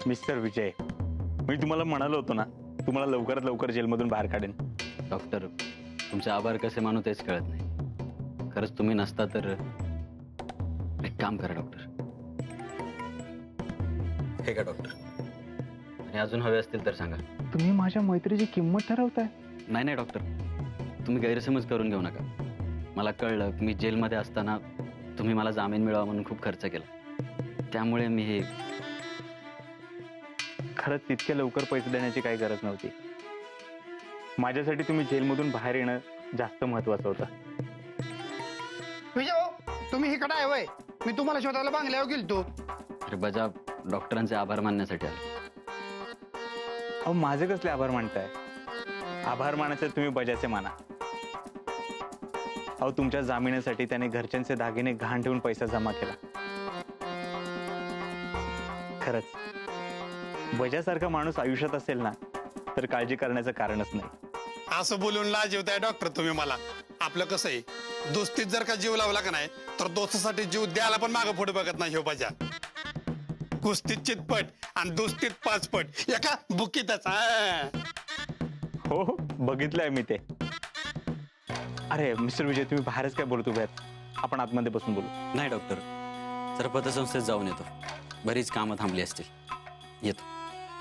Mister विजय, मी तुम्हाला म्हणालो होतो ना, तुम्हाला लवकरात लवकर जेलमधून बाहेर काढेन. डॉक्टर, तुमचे आभार कसे मानू तेच कळत नाही. खरंच तुम्ही नसता तर एक काम करा डॉक्टर. हे का डॉक्टर, आणि अजून हवे असतील तर सांगा. तुम्ही माझ्या मैत्रीची किंमत ठरवताय? नाही नाही डॉक्टर, तुम्ही गैरसमज करून घेऊ नका. मला कळलं की मी जेलमध्ये असताना तुम्ही मला जामीन मिळावा म्हणून खूप खर्च केला, त्यामुळे मी हे. खरंच इतक्या लवकर पैसे देण्याची काही गरज नव्हती. माझ्यासाठी तुम्ही जेलमधून बाहेर येणं जास्त महत्वाचं होतं. विजय भाऊ, तुम्ही इकडे आहे वय? मी तुम्हाला शोधायला बांगल्यावर गेलतो. अरे बजा, डॉक्टरांचे आभार मानण्यासाठी आलो. अहो माझे कसले आभार मानताय? आभार मानायचे तुम्ही बजाचे माना. अहो तुमच्या जामिनासाठी त्याने घरच्यांचे दागिने घाण ठेवून पैसा जमा केला. खरंच बजासारखा माणूस आयुष्यात असेल ना तर काळजी करण्याचं कारणच नाही. असं बोलून लाज येताय डॉक्टर तुम्ही मला. आपलं कसं आहे, दोस्तीत जर का जीव लावला का नाही तर दोस्तासाठी जीव द्यायला पण मागं पुढे बघत नाही. हो बजा, कुस्तीत चितपट आणि दोस्तीत पाचपट, एका बुकीतच. हो हो बघितलंय मी ते. अरे मिस्टर विजय, तुम्ही बाहेरच काय बोलत उभ्यात? आपण आतमध्ये बसून बोलू. नाही डॉक्टर, जरा पतसंस्थेत जाऊन येतो. बरीच कामं थांबली असतील. येतो.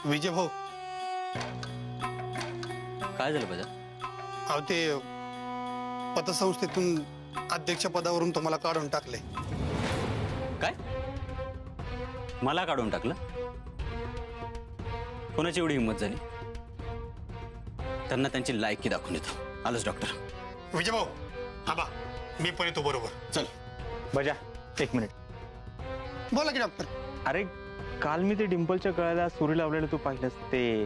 विजय भाऊ, काय झालं बजा? अहो ते पतसंस्थेतून अध्यक्ष पदावरून तुम्हाला काढून टाकले. काय? मला काढून टाकलं? कोणाची एवढी हिंमत झाली? त्यांना त्यांची लायकी दाखवून येतो. आलोच डॉक्टर. विजय भाऊ थांबा, मी पण येतो बरोबर. चल. बजा एक मिनिट. बोला की डॉक्टर. अरे काल मी ते डिंपलच्या गळ्याला सुरी लावलेलं तू पाहिलंस ते?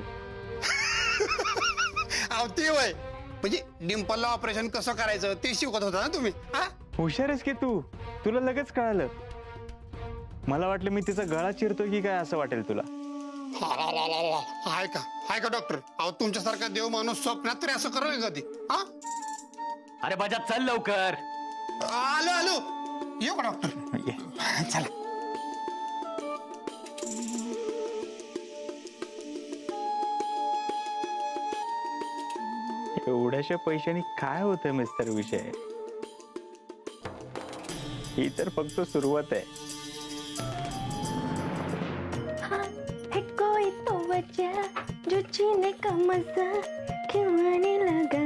अहो ते वय म्हणजे डिंपलला ऑपरेशन कसं करायचं ते शिकवत होता ना तुम्ही. हुशार आहेस की तू, तुला लगेच कळालं. मला वाटलं मी तिचा गळा चिरतो की काय असं वाटेल तुला. हाय का डॉक्टर? अहो तुमच्यासारखा देव माणूस स्वप्नात तरी असं करेल कधी? अरे बजा चल लवकर. आलो येऊ का डॉक्टर? ये. चला. एवढ्याशा पैशानी काय होतं मिस्टर विजय? ही तर फक्त सुरुवात आहे. है कोई तो वजह जो जीने का मजा क्यों आने लगा.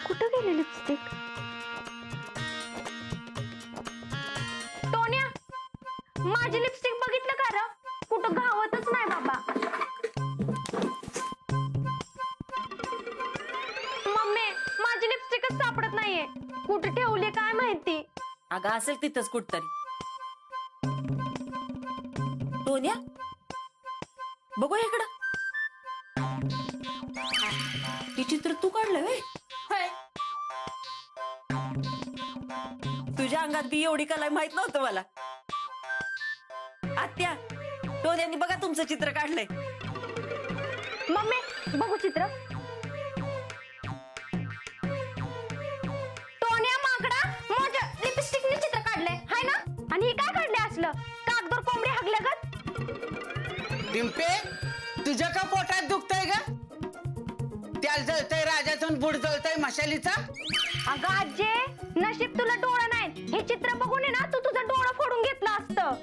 कुठं गेली लिपस्टिक? टोन्या, माझी लिपस्टिक बघितलं का र? कुठं घावतच नाही बाबा. मम्मी, माझी लिपस्टिकच सापडत नाहीये. कुठे ठेवली काय माहिती. अगं असेल तिथंच कुठतरी. टोन्या, बघू इकडं. हे चित्र तू काढलं व्हय? होय. तुझ्या अंगात बी एवढी कला माहित नव्हतं मला. आत्या, टोन्यांनी बघा तुमचं चित्र काढलंय. मम्मी बघू चित्र. टोन्या माकडा, माझ्या लिपस्टिकने चित्र काढलंय हाय ना? आणि हे काय काढलंय असलं कागदवर कोंबडी हागल्यागत? डिंपे, तुझ्या का पोटात दुखतंय ग? त्याला जळतंय राजाचं बुड जळतंय मशालीचा. अगं आजे, नशीब तुला डोळं नाही. हे चित्र बघून आहे ना तू तुझं डोळं फोडून घेतलं असतं.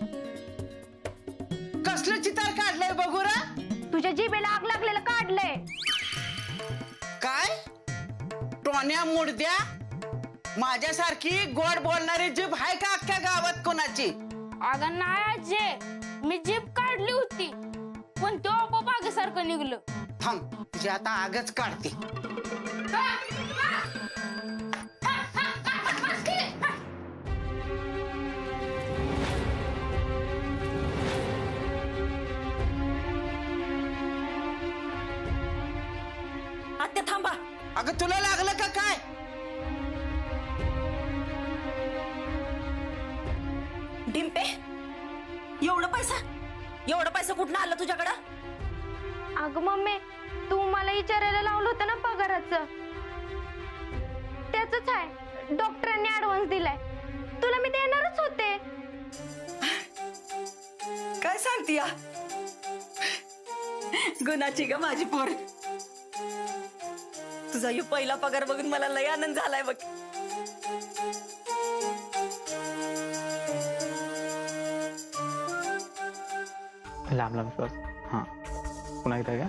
कसलं चित्र काढलंय बघू रा? तुझ्या जिभेला आग लागलेलं काढलंय. काय? टोन्या मुडद्या, माझ्यासारखी गोड बोलणारी जीभ आहे का अख्ख्या गावात कोणाची? अगं नाही आजे, मी जीभ काढली होती पण तो आपोआप आगीसारखं निघलं. थांब, तुझी आता आगच काढते. आत्या थांबा. अगं तुला लागलं का काय? डिंपे, एवढा पैसा कुठं आला तुझ्याकडं? अगं मम्मी, तू मला विचारायला लावलं होतं ना पगाराचं, त्याच आहे. डॉक्टरांनी ऍडव्हान्स दिलाय. तुला मी देणारच होते. काय सांगती या गुणाची ग माझी पोर. तुझा यो पहिला पगार बघून मला लय आनंद झालाय बघ. लांब लांब श्वास. हां, पुन्हा एकदा घ्या.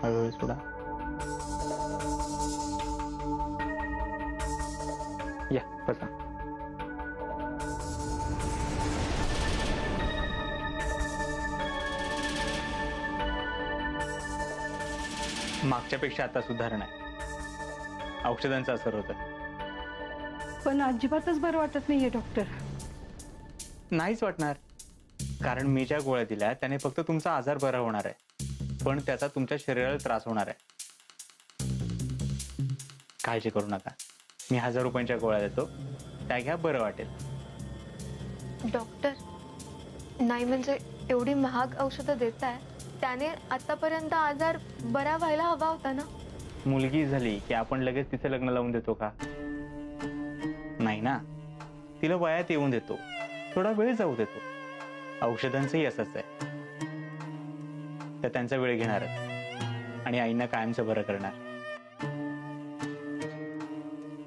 हळूहळू सोडा. या बसा. मागच्यापेक्षा आता सुधारणा आहे. औषधांचा असर होत आहे. पण अजिबातच बरं वाटत नाहीये डॉक्टर. नाहीच वाटणार, कारण मी ज्या गोळ्या दिल्या त्याने फक्त तुमचा आजार बरा होणार आहे, पण त्याचा तुमच्या शरीराला त्रास होणार आहे. काळजी करू नका. मी 1000 रुपयांच्या गोळ्या देतो, त्या घ्या, बरं वाटेल. डॉक्टर, नाही म्हणजे एवढी महाग औषधं देताय, त्याने आतापर्यंत आजार बरा व्हायला हवा होता ना. मुलगी झाली की आपण लगेच तिचं लग्न लावून देतो का? नाही ना, तिला वयात येऊन देतो, थोडा वेळ जाऊ देतो. औषधांचंही असंच आहे. त्या त्यांचा वेळ घेणारच आणि आईंना कायमचं बरं करणार.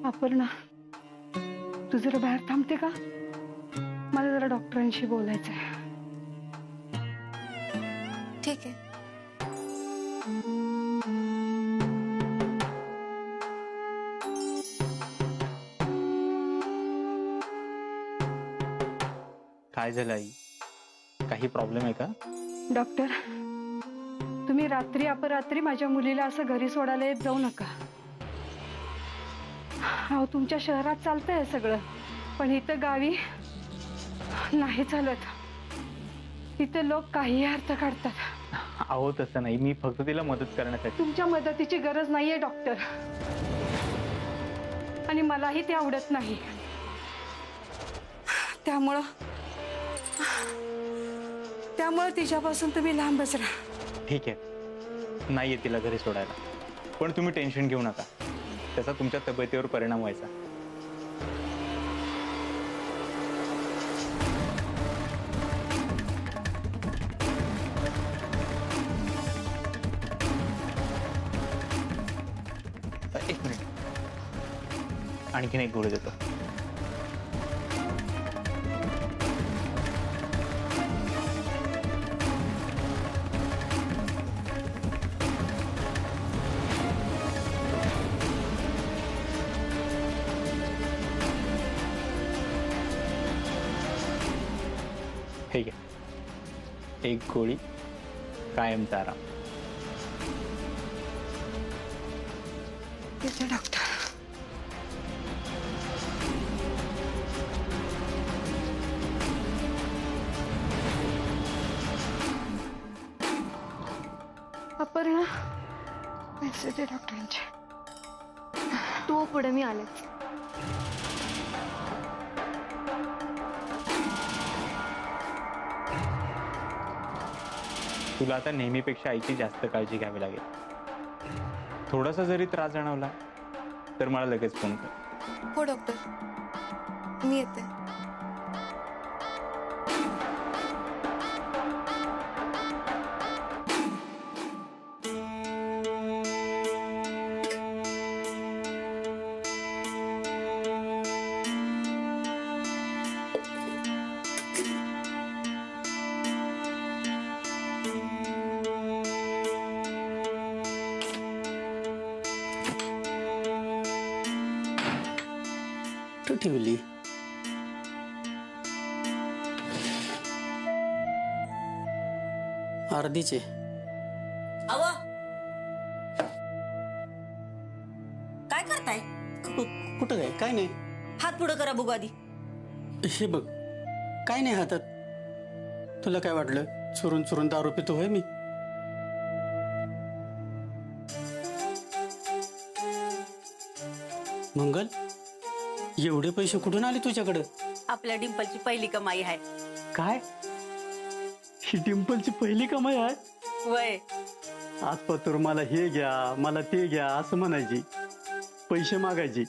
अपर्णा, तू जरा बाहेर थांबते का? मला जरा डॉक्टरांशी बोलायचं आहे. ठीक आहे. काय झालं आई? काही प्रॉब्लेम आहे का? डॉक्टर, तुम्ही रात्री अपरात्री माझ्या मुलीला असं घरी सोडायला येत जाऊ नका. अहो, तुमच्या शहरात चालतंय सगळं, पण इथं गावी नाही चालत. इथं लोक काही अर्थ काढतात. अहो तसं नाही, मी फक्त तिला मदत करण्यासाठी. तुमच्या मदतीची गरज नाहीये डॉक्टर, आणि मलाही ते आवडत नाही. त्यामुळं तिच्यापासून तुम्ही लांबच राहा. ठीक आहे, नाहीये तिला घरी सोडायला, पण तुम्ही टेन्शन घेऊ नका. त्याचा तुमच्या तब्येतीवर परिणाम व्हायचा. एक मिनिट, आणखीन एक गोळी देतो. ठीक आहे, एक गोळी, कायमचा आराम. येते डॉक्टर. अपर्णा, पैसे दे डॉक्टरांचे. तू पुढे, मी आलेच. तुला आता नेहमीपेक्षा आईची जास्त काळजी घ्यावी लागेल. थोडासा जरी त्रास जाणवला तर मला लगेच फोन कर. हो डॉक्टर, मी येते. ठेवली. अर्धीचे. अव काय करताय? कुठं काय नाही. हात पुढं करा बघू आधी. हे बघ, काय नाही हातात. तुला काय वाटलं चुरून चुरून दारू पितो होय मी? मंगल, एवढे पैसे कुठून आले तुझ्याकडं? आपल्या डिंपलची पहिली कमाई आहे. काय? ही डिंपलची पहिली कमाई आहे? वय आजपासून मला हे घ्या मला ते घ्या असं म्हणायची, पैसे मागायची.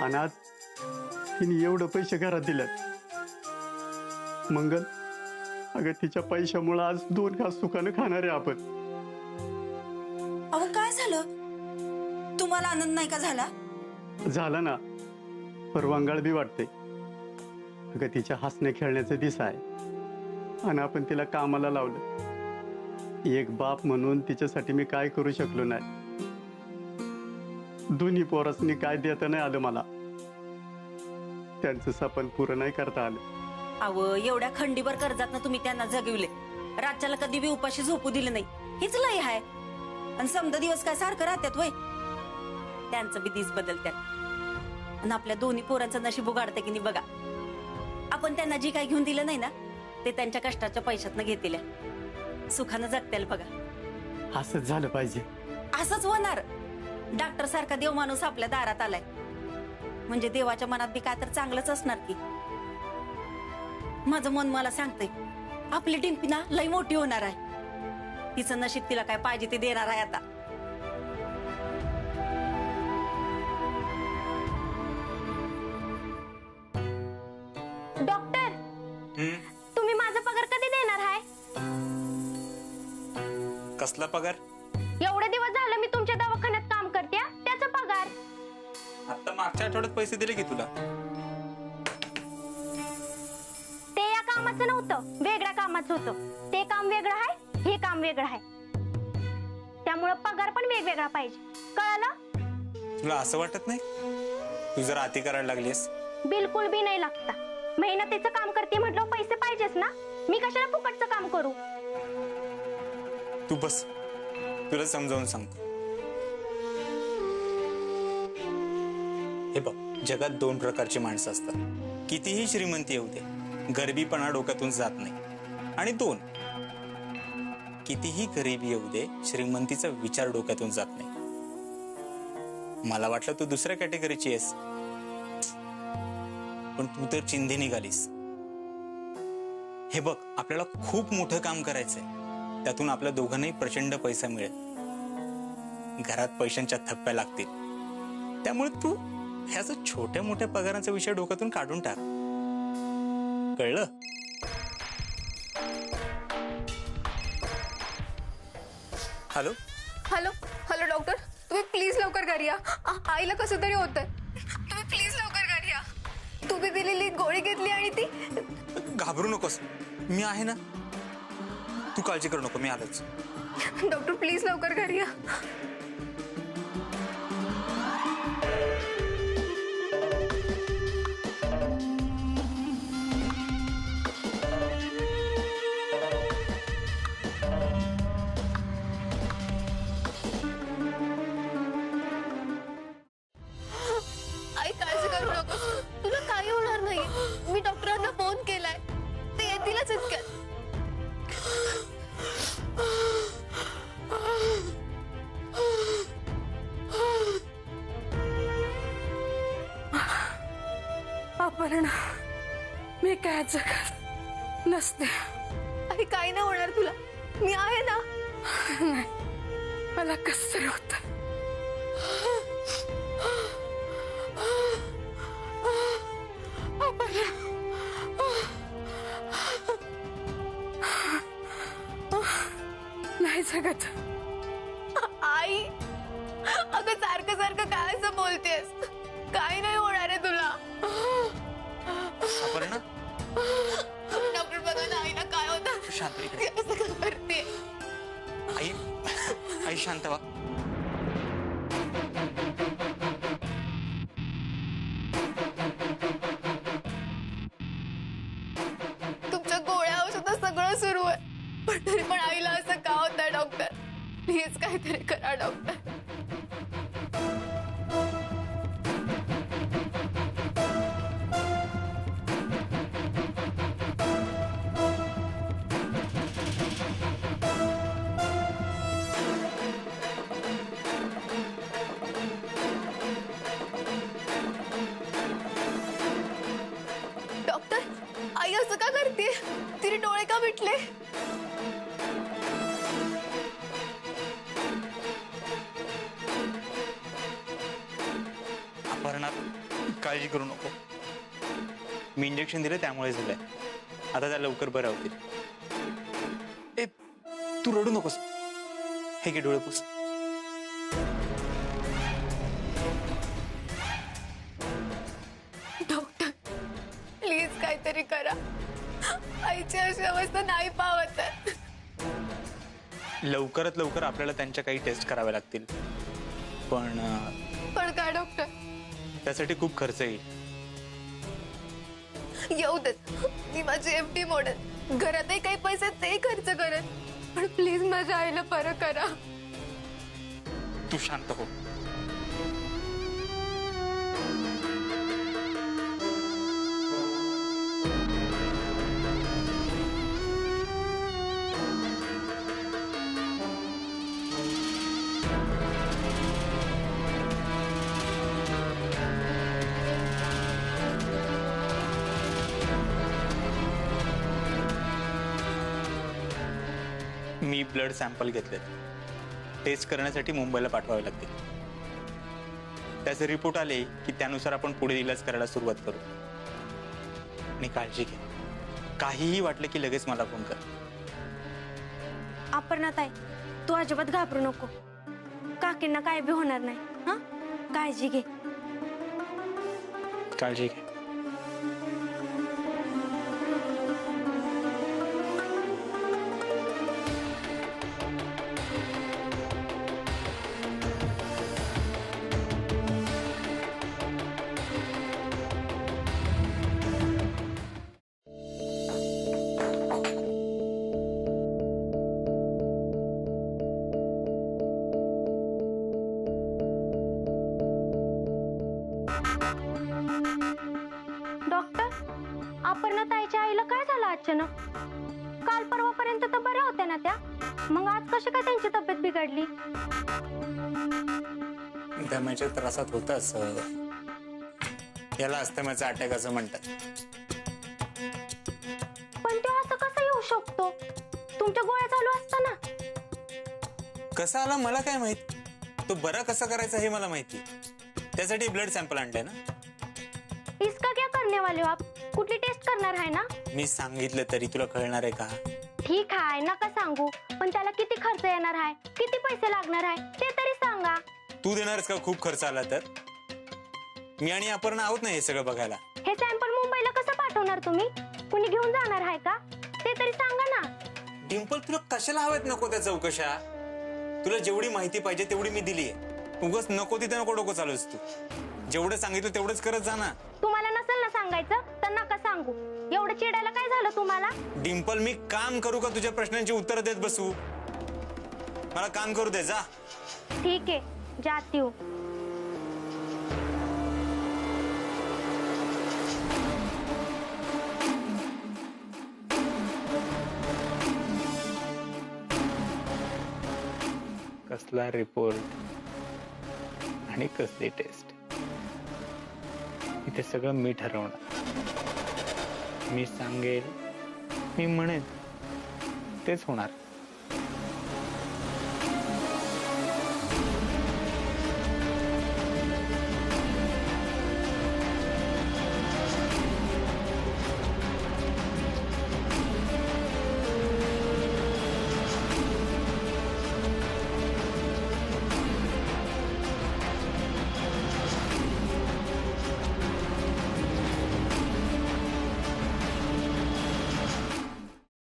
आणि आज तिने एवढं पैसे घरात दिल्यात. मंगल, अगं तिच्या पैशामुळे आज 2 घास सुखानं खाणार आहे आपण. अहो काय झालं, तुम्हाला आनंद नाही का झाला? झालं ना, परवांगाळ बी वाटते. अगं तिच्या हसण्या खेळण्याचा दिस आहे आणि आपण तिला कामाला लावलं. एक बाप म्हणून तिच्यासाठी मी काय करू शकलो नाही. दोन्ही पोरासनी काय देता नाही आलं मला. त्यांचं सपन पुरं नाही करता आलं. अहो एवढ्या खंडीभर कर्जात तुम्ही त्यांना जगविले, रातच्याला कधी बी उपाशी झोपू दिले नाही, हीच लय आहे. आणि समजा दिवस काय सारखं राहत्यात वय, त्यांचं बी दिस बदलत्यात. आणि आपल्या दोन्ही पोरांचं नशीब उघडते की नाही बघा. आपण त्यांना जी काय घेऊन दिलं नाही ना, ते त्यांच्या कष्टाच्या पैशातनं घेतील, सुखानं जगतील बघा. असंच झालं पाहिजे. असंच होणार. डॉक्टर सारखा देव माणूस आपल्या दारात आलाय म्हणजे देवाच्या मनात बी काय तर चांगलंच असणार की. माझं मन मला सांगतंय आपली डिंपी ना लई मोठी होणार आहे. तिचं नशीब तिला काय पाहिजे ते देणार आहे आता. डॉक्टर, तुम्ही माझा पगार कधी देणार आहे? कसला पगार? एवढे दिवस झालं मी तुमच्या दवाखान्यात काम करते, त्याचा पगार. आता मागच्या आठवड्यात पैसे दिले की तुला? ते या कामाचं नव्हतं, वेगळ्या कामाचं होतं. ते काम वेगळं आहे, हे काम वेगळं आहे. त्यामुळे पगार पण वेगवेगळा पाहिजे, कळालं? तुला असं वाटत नाही तू जर आती करायला लागलीस? बिलकुल बी नाही लागता. मेहनतीचं काम करते म्हटलं पैसे पाहिजेच ना. मी कशाला फुकटचं काम करू? तू बस, तुला समजावून सांगतो. हे बघ, जगात 2 प्रकारची माणसं असतात. कितीही श्रीमंती येऊ दे, गरिबीपणा डोक्यातून जात नाही. आणि 2, कितीही गरिबी येऊ दे, श्रीमंतीचा विचार डोक्यातून जात नाही. मला वाटलं तू दुसऱ्या कॅटेगरीची आहेस, पण तू तर चिंधी निघालीस. हे बघ, आपल्याला खूप मोठं काम करायचंय. त्यातून आपल्या दोघांनाही प्रचंड पैसा मिळेल. घरात पैशांच्या थप्प्या लागतील. त्यामुळे तू ह्याचा छोट्या मोठ्या पगारांचा विषय डोक्यातून काढून टाक, कळलं? हॅलो हॅलो हॅलो डॉक्टर, तुम्ही प्लीज लवकर घरी या. आईला कसं तरी होतंय. तुम्ही प्लीज लवकर घरी या. तुम्ही दिलेली गोळी घेतली आणि ती. घाबरू नकोस, मी आहे ना. तू काळजी करू नको, मी आलोच. डॉक्टर प्लीज लवकर घरी या. आई काळजी करू नको, तुला काही होणार नाही. मी डॉक्टरांना फोन केलाय, ते येतीलच इतक्यात. अपर्णा, मी काय जगत नसते. आई काही नाही होणार तुला, मी आहे ना. नाही, मला कसं तरी होतं. नाही जगत. आई, अगं सारखं सारखं काय असं बोलतेस? काही नाही होणार आहे तुला. अपर्णा, डॉक्टर बघा ना आईला काय होतं. शांत इकडे. ती असं का करते? आई, आई शांत व्हा. तुमच्या गोळ्या औषध सगळं सुरू आहे, पण तरी पण आईला असं का होतंय डॉक्टर? प्लीज काहीतरी करा डॉक्टर. डॉक्टर, आई असं का करते? तिने डोळे का मिटले? काळजी करू नको. मी इंजेक्शन दिलं त्यामुळे झालंय. आता त्या लवकर बरं होतील. ए तू रडू नकोस. हे घे डोळे पुस. डॉक्टर प्लीज काहीतरी करा. आईची अशी अवस्था नाही पावत आहे. लवकरात लवकर आपल्याला त्यांच्या काही टेस्ट कराव्या लागतील. पण पण काय डॉक्टर? त्यासाठी खूप खर्च येईल. येऊ देत. मी माझी एफडी मोडेल. घरातही काही पैसे ते खर्च करेन. पण प्लीज माझ्या आईला बरं करा. तू शांत हो. मी ब्लड सॅम्पल घेतले. टेस्ट करण्यासाठी मुंबईला पाठवावे लागतील. त्याचे रिपोर्ट आले की त्यानुसार आपण पुढे इलाज करायला सुरुवात करू. आणि काळजी घे. काहीही वाटलं की लगेच मला फोन कर. अपर्णाताई, तू अजिबात घाबरू नको. काकींना काय बी होणार नाही. हा, काळजी घे. काळजी घे. अपर्णाताईच्या आईला काय झालं अचानक? काल परवापर्यंत तर बऱ्या होत्या ना त्या. मग आज कशी काय त्यांची तब्येत बिघडली? दम्याच्या त्रासात होताच. याला अस्थमाचा अटॅक असं म्हणतात. पण तो असं कसं येऊ शकतो? तुमच्या गोळ्या चालू असताना. कसा आला मला काय माहित. तो बरा कसा करायचा हे मला माहिती. त्यासाठी ब्लड सॅम्पल आणलंय ना. इसका क्या करने वाले हो आप? कुठली टेस्ट करणार आहे ना? मी सांगितलं तरी तुला कळणार आहे का? ठीक आहे, नका सांगू. पण त्याला किती खर्च येणार आहे, किती पैसे लागणार आहे ते तरी सांगा. तू देणारच का खूप खर्च आला तर? मी आणि अपर्णा आहोत ना हे सगळं बघायला. हे सॅम्पल मुंबईला कसं पाठवणार तुम्ही? कुणी घेऊन जाणार आहे का ते तरी सांगा ना. डिंपल, तुला कशाला हवेत नको त्या चौकशा? तुला जेवढी माहिती पाहिजे तेवढी मी दिली आहे. उगाच नको तिथे नको डोकं चालूस तू. जेवढं सांगितलं तेवढंच करत जा ना. तुम्हाला नसेल ना सांगायचं तर नका सांगू. एवढं चिडायला काय झालं तुम्हाला? डिंपल, मी काम करू का तुझ्या प्रश्नांची उत्तर देत बसू? मला काम करू दे. जा. ठीक आहे, जाती हूँ. कसला रिपोर्ट आणि कसली टेस्ट, इथे सगळं मी ठरवणार. मी सांगेल, मी म्हणेन तेच होणार.